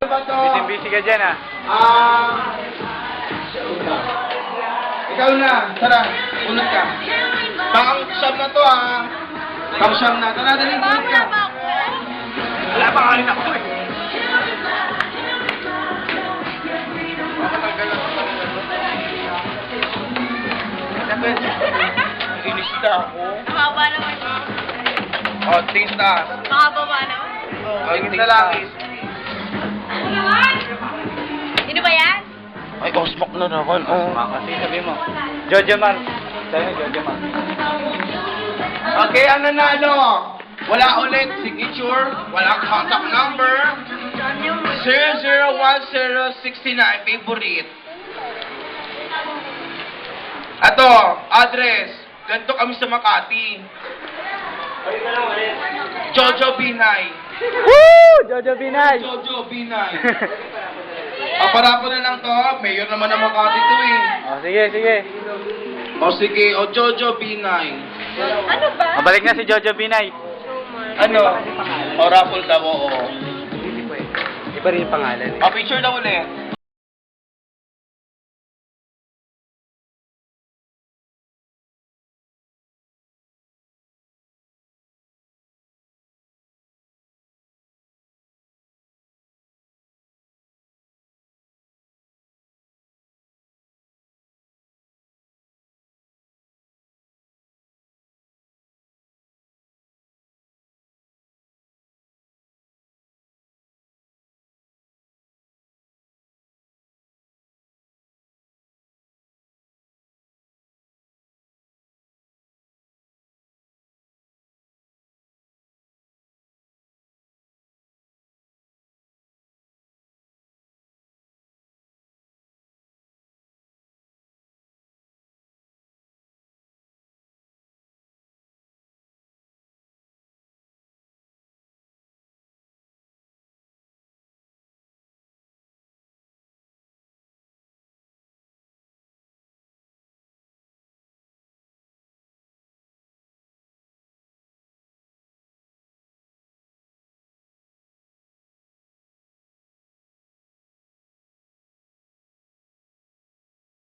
Busy-busy ka dyan ah. Ikaw na, tara, unat ka. Pang siyam na to Pang siyam na. Tara, dali, unat ka. Wala pa kanin ako eh. Inis na ako. Nakaba naman. Oh, tingin taas. Nakababa naman. Tingin na lang. Sino ba yan? Ay, smoke na naman. Kasi sabi mo. Jojo Mar. Sa'yo, Jojo Mar. Okay, ang nanalo. Wala ulit signature, walang contact number. 001069, favorite. Ato, address. Ganito kami sa Makati. Jojo Binay. Woo! Jojo Binay! Jojo Binay. Para po na lang to. Mayor naman ng Makati to eh. Oh, sige, sige. O sige, o Jojo Binay. Ano ba? Mabalik na si Jojo Binay. Ano? O raffle daw, oo. Iba rin yung pangalan. O picture daw ulit.